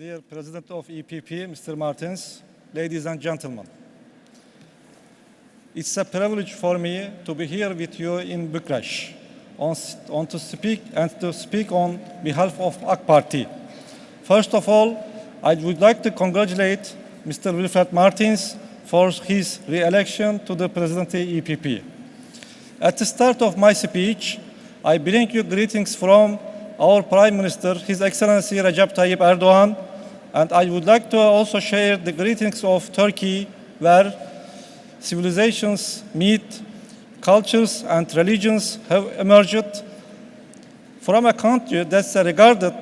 dear President of EPP, Mr. Martins, ladies and gentlemen. It's a privilege for me to be here with you in Bucharest to speak on behalf of AKP. First of all, I would like to congratulate Mr. Wilfred Martins for his re-election to the presidency EPP. At the start of my speech, I bring you greetings from our Prime Minister, His Excellency Recep Tayyip Erdogan, and I would like to also share the greetings of Turkey, where civilizations meet, cultures and religions have emerged from a country that's regarded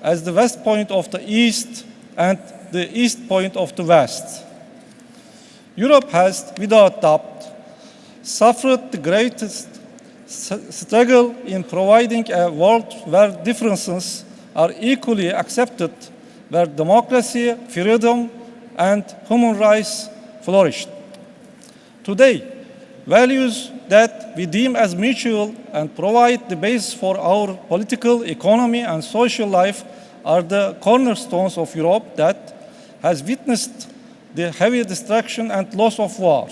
as the west point of the East and the east point of the West. Europe has, without doubt, suffered the greatest struggle in providing a world where differences are equally accepted, where democracy, freedom, and human rights flourished. Today, values that we deem as mutual and provide the basis for our political, economy, and social life are the cornerstones of Europe that has witnessed the heavy destruction and loss of war.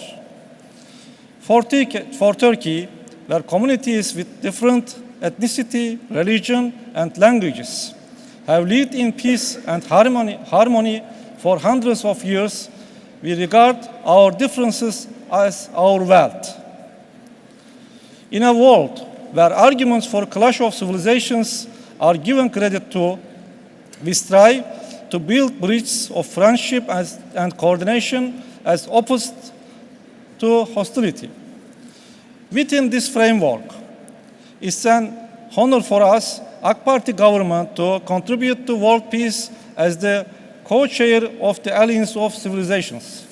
For Turkey, where communities with different ethnicity, religion, and languages have lived in peace and harmony for hundreds of years, we regard our differences as our wealth. In a world where arguments for clash of civilizations are given credit to, we strive to build bridges of friendship and coordination as opposed to hostility. Within this framework, it's an honor for us, AKP government, to contribute to world peace as the co-chair of the Alliance of Civilizations.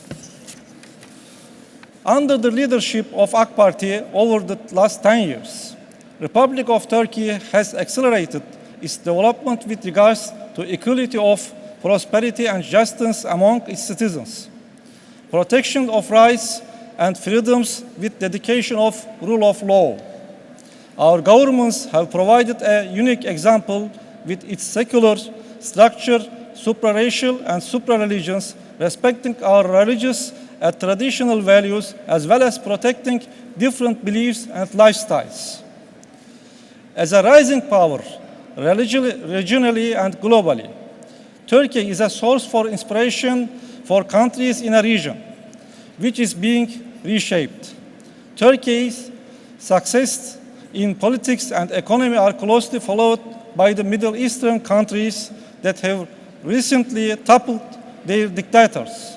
Under the leadership of AKP over the last 10 years, Republic of Turkey has accelerated its development with regards to equality of prosperity and justice among its citizens, protection of rights and freedoms with dedication of rule of law. Our governments have provided a unique example with its secular structure, supra-racial and supra-religions, respecting our religious and traditional values, as well as protecting different beliefs and lifestyles. As a rising power, regionally and globally, Turkey is a source for inspiration for countries in a region, which is being reshaped. Turkey's success in politics and economy are closely followed by the Middle Eastern countries that have recently toppled their dictators.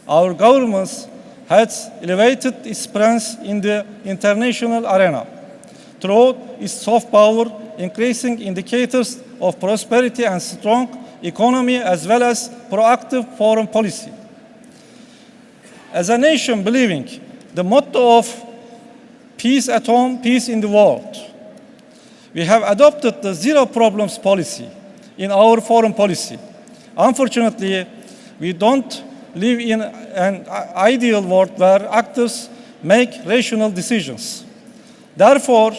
Our government has elevated its presence in the international arena through its soft power, increasing indicators of prosperity and strong economy, as well as proactive foreign policy. As a nation believing the motto of peace at home, peace in the world, we have adopted the zero problems policy in our foreign policy. Unfortunately, we don't live in an ideal world where actors make rational decisions. Therefore,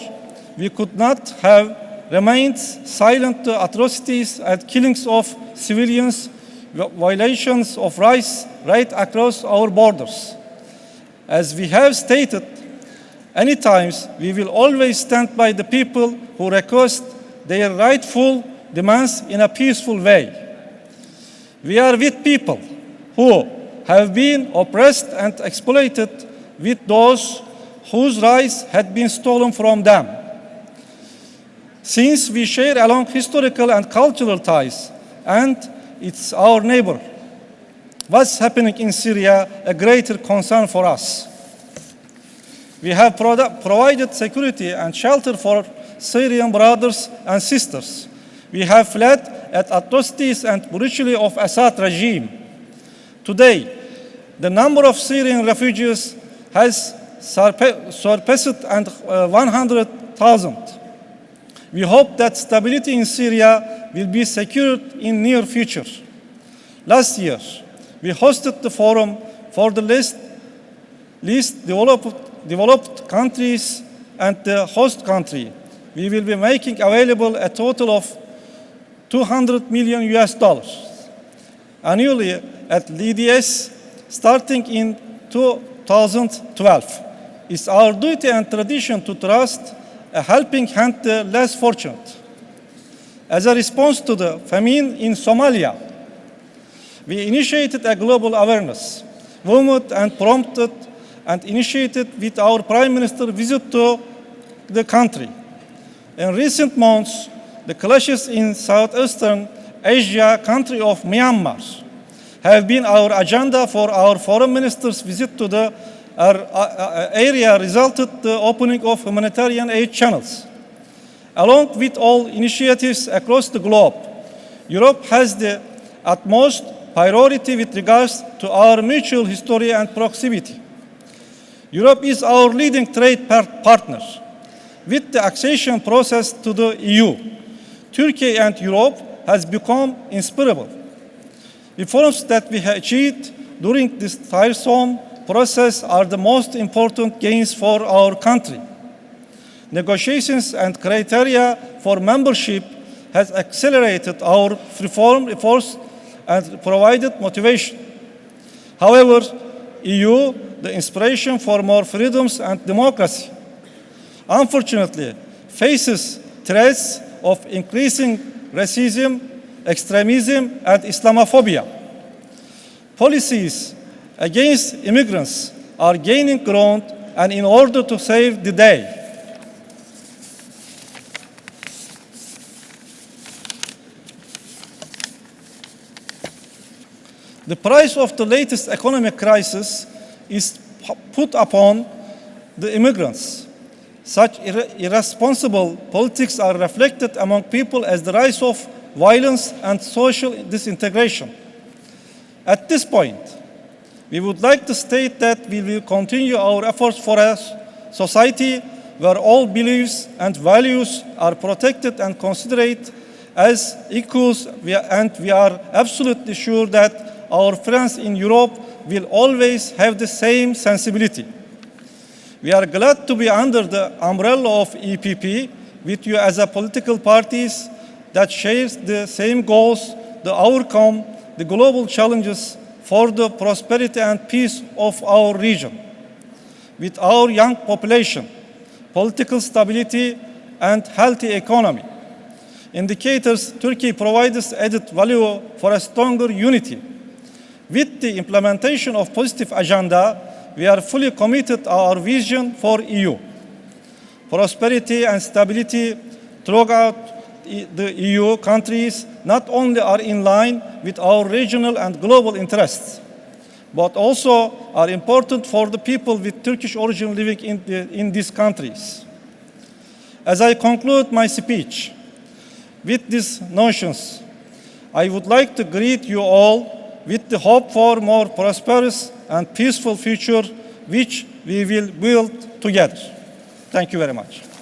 we could not have remained silent to atrocities and killings of civilians, violations of rights right across our borders. As we have stated many times, we will always stand by the people who request their rightful demands in a peaceful way. We are with people who have been oppressed and exploited, with those whose rights had been stolen from them. Since we share a long historical and cultural ties, and it's our neighbor, what's happening in Syria a greater concern for us. We have provided security and shelter for Syrian brothers and sisters. We have fled at atrocities and brutality of Assad regime. Today, the number of Syrian refugees has surpassed 100,000. We hope that stability in Syria will be secured in near future. Last year, we hosted the forum for the least developed countries and the host country. We will be making available a total of $200 million. annually at LDS starting in 2012. It's our duty and tradition to trust a helping hand the less fortunate. As a response to the famine in Somalia, we initiated a global awareness movement and prompted and initiated with our Prime Minister visit to the country. In recent months, the clashes in Southeastern Asia country of Myanmar have been our agenda for our foreign minister's visit to the area resulted in the opening of humanitarian aid channels. Along with all initiatives across the globe, Europe has the utmost priority with regards to our mutual history and proximity. Europe is our leading trade partner. With the accession process to the EU, Turkey and Europe has become inseparable. Reforms that we have achieved during this tiresome process are the most important gains for our country. Negotiations and criteria for membership has accelerated our reform efforts and provided motivation. However, EU, the inspiration for more freedoms and democracy, unfortunately faces threats of increasing racism, extremism, and Islamophobia. Policies against immigrants are gaining ground, and in order to save the day, the price of the latest economic crisis is put upon the immigrants. Such irresponsible politics are reflected among people as the rise of violence and social disintegration. At this point, we would like to state that we will continue our efforts for a society where all beliefs and values are protected and considered as equals, and we are absolutely sure that our friends in Europe will always have the same sensibility. We are glad to be under the umbrella of EPP with you as a political parties that shares the same goals, to overcome the global challenges for the prosperity and peace of our region. With our young population, political stability, and healthy economy, indicators Turkey provides added value for a stronger unity. With the implementation of positive agenda, we are fully committed to our vision for EU. Prosperity and stability throughout the EU countries not only are in line with our regional and global interests, but also are important for the people with Turkish origin living in these countries. As I conclude my speech with these notions, I would like to greet you all with the hope for more prosperous and peaceful future which we will build together. Thank you very much.